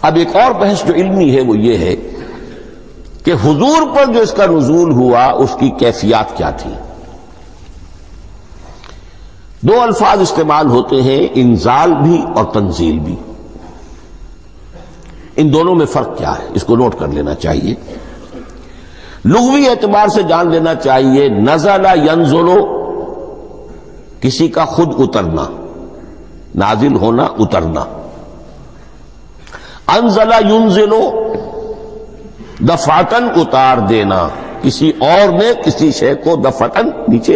اب ایک اور بحث جو علمی ہے وہ یہ ہے کہ حضور پر جو اس کا نزول ہوا اس کی کیفیات کیا تھی. دو الفاظ استعمال ہوتے ہیں، انزال بھی اور تنزیل بھی. ان دونوں میں فرق کیا ہے اس کو نوٹ کر لینا چاہیے. لغوی اعتبار سے جان لینا چاہیے، نزل ینزل کسی کا خود اترنا، نازل ہونا، اترنا. انزل ینزل دفعتن اتار دینا، کسی اور نے کسی شے کو دفعتن نیچے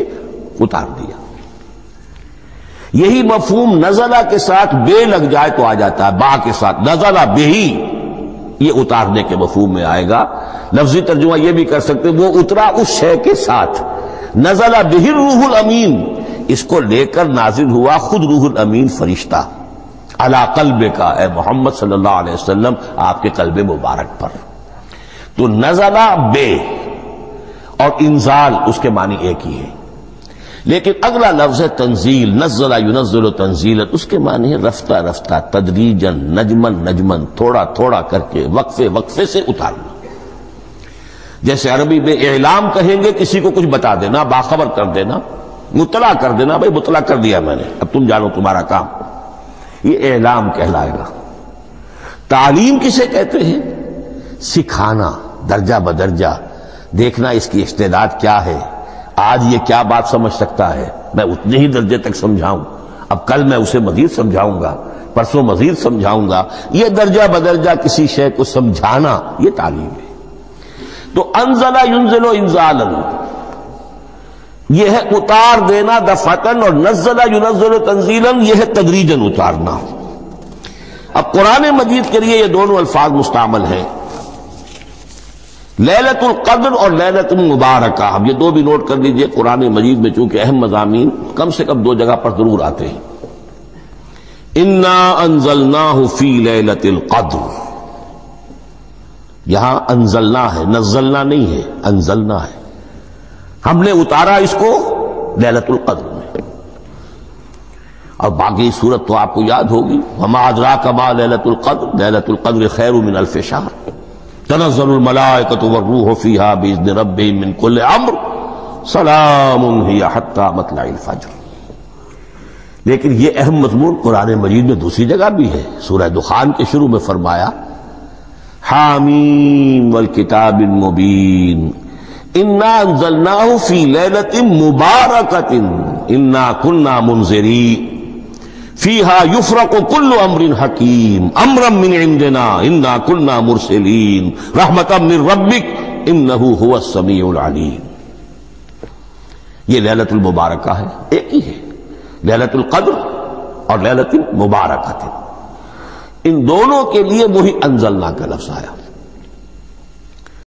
اتار دیا. یہی مفہوم نزلہ کے ساتھ بے لگ جائے تو آ جاتا ہے، با کے ساتھ نزلہ بہی، یہ اتارنے کے مفہوم میں آئے گا. لفظی ترجمہ یہ بھی کر سکتے وہ اترا اس شے کے ساتھ. نزلہ بہ الروح الامین، اس کو لے کر نازل ہوا خود روح الامین فرشتہ علی قلب کا، اے محمد صلی اللہ علیہ وسلم آپ کے قلب مبارک پر. تو نزلہ بے اور انزال اس کے معنی ایک ہی ہے. لیکن اگلا لفظ ہے تنزیل، نزل ینزل تنزیلا، اس کے معنی ہے رفتہ رفتہ، تدریجاً، نجمن نجمن، تھوڑا تھوڑا کر کے، وقفے وقفے سے اتارنا. جیسے عربی میں اعلام کہیں گے کسی کو کچھ بتا دینا، باخبر کر دینا، مطلع کر دینا، بھائی مطلع کر دیا میں نے، اب تم جانو تمہارا کام، یہ اعلام کہلائے گا. تعلیم کسے کہتے ہیں؟ سکھانا، درجہ بدرجہ، دیکھنا اس کی استعداد کیا ہے، آج یہ کیا بات سمجھ سکتا ہے، میں اتنے ہی درجے تک سمجھاؤں، اب کل میں اسے مزید سمجھاؤں گا، پرسوں مزید سمجھاؤں گا. یہ درجہ بدرجہ کسی شے کو سمجھانا یہ تعلیم ہے. تو انزل ینزل انزالا یہ ہے اتار دینا دفعتن، اور نزل ینزل تنزیلا یہ ہے تدریجاً اتارنا. اب قرآن مجید کے لیے یہ دونوں الفاظ مستعمل ہیں، لیلۃ القدر اور لیلۃ المبارکہ. اب یہ دو بھی نوٹ کر لیجئے، قرآن مجید میں چونکہ اہم مضامین کم سے کم دو جگہ پر ضرور آتے ہیں. انا انزلناہ فی لیلۃ القدر، یہاں انزلنا ہے، نزلنا نہیں ہے، انزلنا ہے. ہم نے اتارا اس کو لیلۃ القدر میں. اور باقی صورت تو آپ کو یاد ہوگی، وما ادراک ما لیلۃ القدر، لیلۃ القدر خیر من الف شہر، تنزل الملائکۃ والروح فیہا باذن ربہم من کل امر سلام ہی حتی مطلع الفجر. لیکن یہ اہم مضمون قرآن مجید میں دوسری جگہ بھی ہے. سورہ دخان کے شروع میں فرمایا حامیم والکتاب المبین انا انزلناہ فی لیلۃ مبارکۃ انا کنا منذرین فیہا یفرق کل امر حکیم امرا من عندنا انا کنا مرسلین رحمتا من ربک انہ هو السمیع العلیم. یہ لیلۃ المبارکہ ہے، ایک ہی ہے، لیلۃ القدر اور لیلۃ المبارکہ. ان دونوں کے لیے وہی انزلنا کا لفظ آیا.